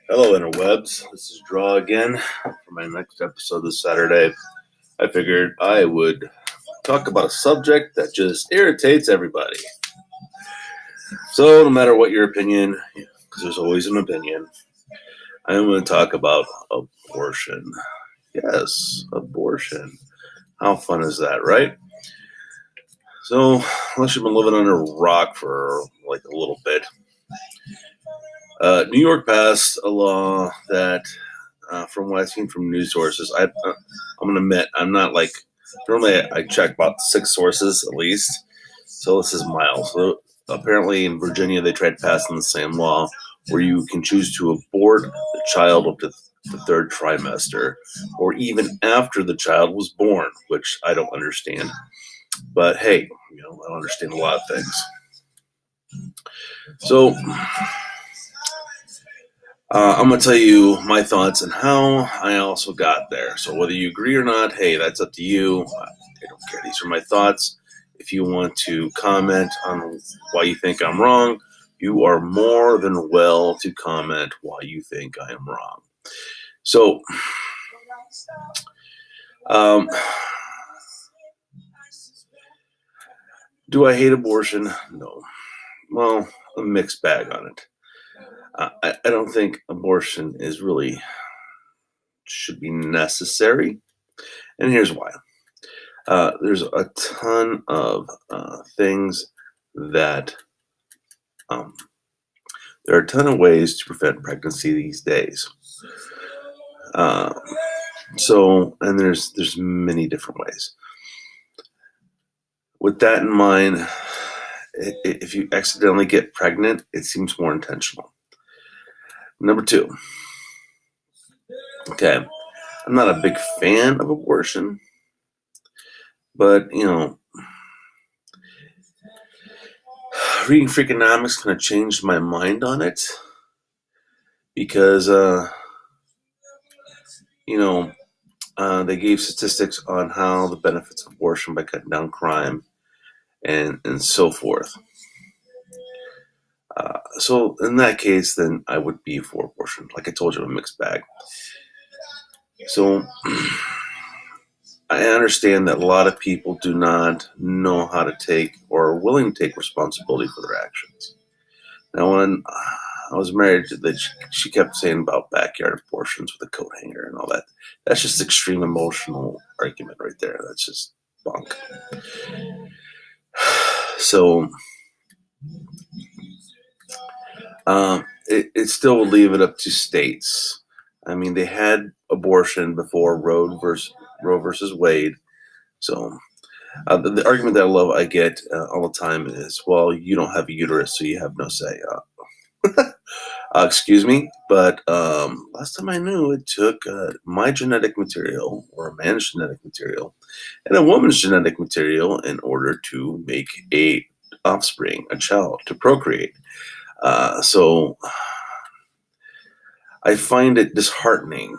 Hello, interwebs. This is Draw again for my next episode this Saturday. I figured I would talk about a subject that just irritates everybody. So, no matter what your opinion, because there's always an opinion, I'm going to talk about abortion. Yes, abortion. How fun is that, right? So, unless you've been living under a rock for like a little bit, New York passed a law that, from what I've seen from news sources, I'm going to admit I'm not like normally I check about 6 sources at least, so this is mild. So apparently in Virginia they tried passing the same law where you can choose to abort the child up to the 3rd trimester, or even after the child was born, which I don't understand. But hey, I don't understand a lot of things. So I'm going to tell you my thoughts and how I also got there. So whether you agree or not, hey, that's up to you. I don't care. These are my thoughts. If you want to comment on why you think I'm wrong, you are more than well to comment why you think I am wrong. So, do I hate abortion? No. Well, a mixed bag on it. I don't think abortion should be necessary. And here's why. There's a ton of things that there are a ton of ways to prevent pregnancy these days. And there's many different ways. With that in mind, if you accidentally get pregnant, it seems more intentional. Number 2. Okay, I'm not a big fan of abortion, but reading Freakonomics kind of changed my mind on it because they gave statistics on how the benefits of abortion by cutting down crime and so forth. So in that case, then I would be for abortion. Like I told you, a mixed bag. So I understand that a lot of people do not know how to take or are willing to take responsibility for their actions. Now, when I was married, she kept saying about backyard abortions with a coat hanger and all that. That's just extreme emotional argument right there. That's just bunk. So it still would leave it up to states. I mean, they had abortion before Roe versus Wade. So the argument that I get all the time is, well, you don't have a uterus, so you have no say. Excuse me, but last time I knew, it took my genetic material, or a man's genetic material, and a woman's genetic material in order to make a offspring, a child, to procreate. So I find it disheartening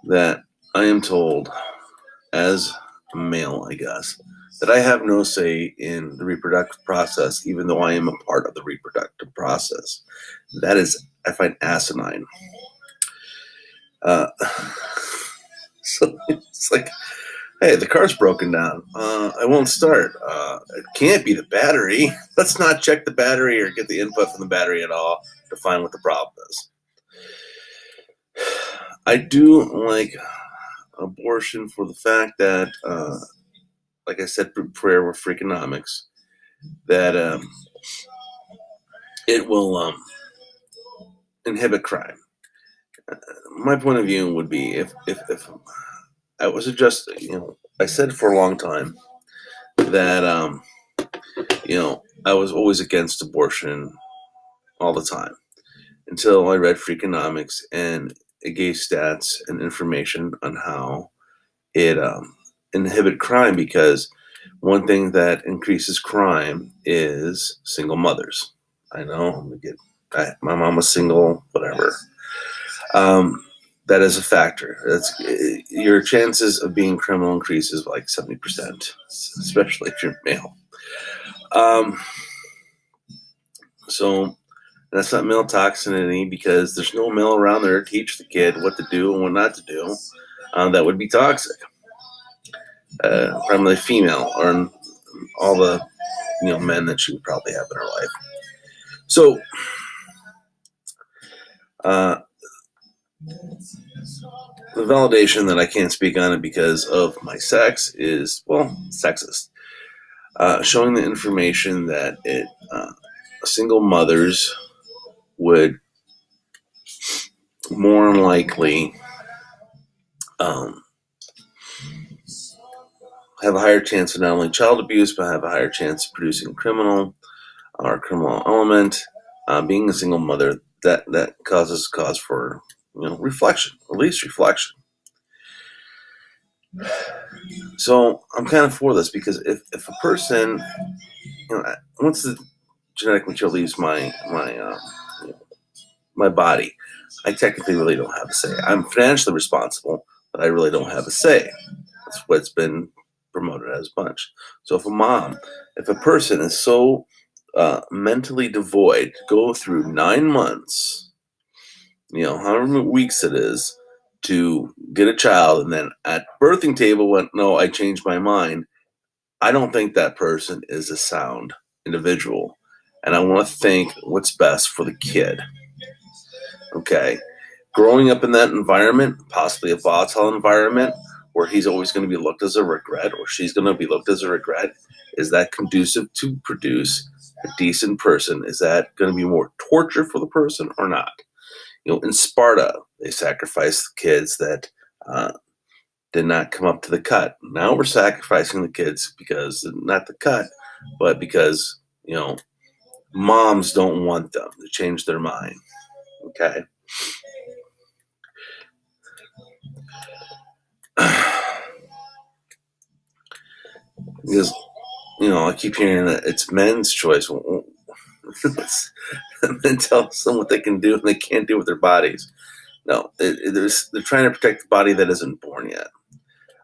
that I am told, as a male, I guess, that I have no say in the reproductive process, even though I am a part of the reproductive process. That is, I find asinine. So it's like, hey, the car's broken down. I won't start. It can't be the battery. Let's not check the battery or get the input from the battery at all to find what the problem is. I do like abortion for the fact that, like I said, prayer with Freakonomics, that it will inhibit crime. My point of view would be if I was I said for a long time that I was always against abortion all the time until I read Freakonomics, and it gave stats and information on how it inhibit crime, because one thing that increases crime is single mothers. I know, my mom was single, whatever. That is a factor. Your chances of being criminal increases by like 70%, especially if you're male. So And that's not male toxicity because there's no male around there to teach the kid what to do and what not to do. That would be toxic. Primarily female, or all the men that she would probably have in her life. So, the validation that I can't speak on it because of my sex is, well, sexist. Showing the information that single mothers would more than likely have a higher chance of not only child abuse, but have a higher chance of producing criminal element. Being a single mother, that causes cause for reflection, at least reflection. So I'm kind of for this because if a person, once the genetic material leaves my body, I technically really don't have a say. I'm financially responsible, but I really don't have a say. That's what's been promoted as a bunch. So if a person is so mentally devoid to go through 9 months, however many weeks it is, to get a child, and then at birthing table went, no, I changed my mind, I don't think that person is a sound individual. And I want to think what's best for the kid. Okay. Growing up in that environment, possibly a volatile environment, where he's always going to be looked as a regret, or she's going to be looked as a regret, is that conducive to produce a decent person? Is that going to be more torture for the person or not? In Sparta, they sacrificed the kids that did not come up to the cut. Now we're sacrificing the kids because, not the cut, but because, moms don't want them to change their mind. Okay. Because, I keep hearing that it's men's choice. Men tell them what they can do and they can't do with their bodies. No, they're trying to protect the body that isn't born yet.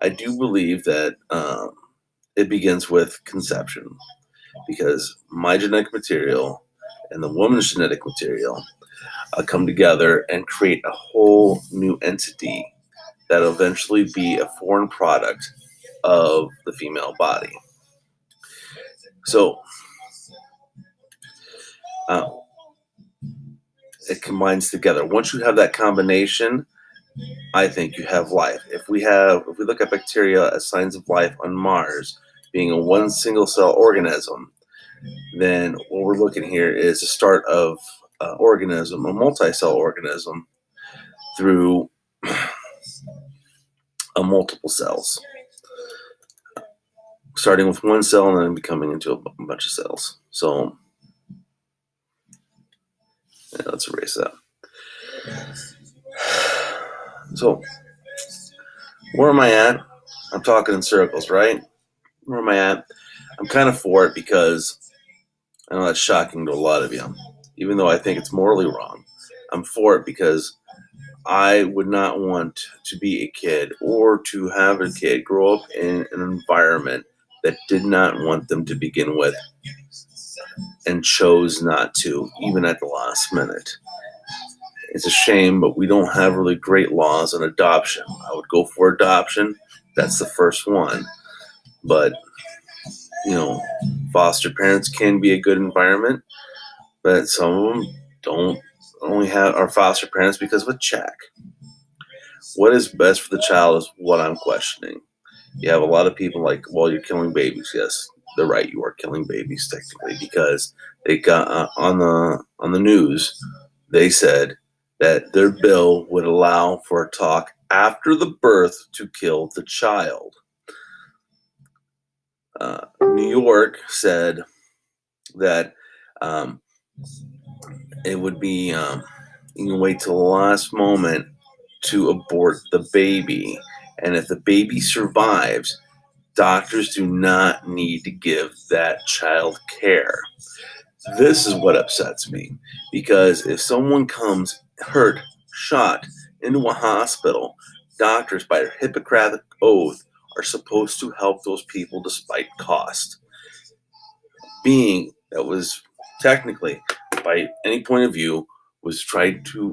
I do believe that it begins with conception, because my genetic material and the woman's genetic material come together and create a whole new entity that will eventually be a foreign product of the female body. So it combines together. Once you have that combination, I think you have life. If we look at bacteria as signs of life on Mars, being a one single cell organism, then what we're looking here is the start of organism, a multi-cell organism, through multiple cells, starting with one cell and then becoming into a bunch of cells. So let's erase that. So where am I at? I'm talking in circles, right? Where am I at? I'm kind of for it because I know that's shocking to a lot of you, even though I think it's morally wrong. I'm for it because I would not want to be a kid or to have a kid grow up in an environment that did not want them to begin with and chose not to, even at the last minute. It's a shame, but we don't have really great laws on adoption. I would go for adoption. That's the first one. But, foster parents can be a good environment, but some of them don't only are foster parents because of a check. What is best for the child is what I'm questioning. You have a lot of people like, well, you're killing babies. Yes, they're right. You are killing babies technically, because they got on the news. They said that their bill would allow for a talk after the birth to kill the child. New York said that it would be you can wait till the last moment to abort the baby, and if the baby survives, doctors do not need to give that child care. This is what upsets me, because if someone comes hurt, shot into a hospital, doctors, by their Hippocratic oath, are supposed to help those people despite cost. Being that was technically by any point of view was tried to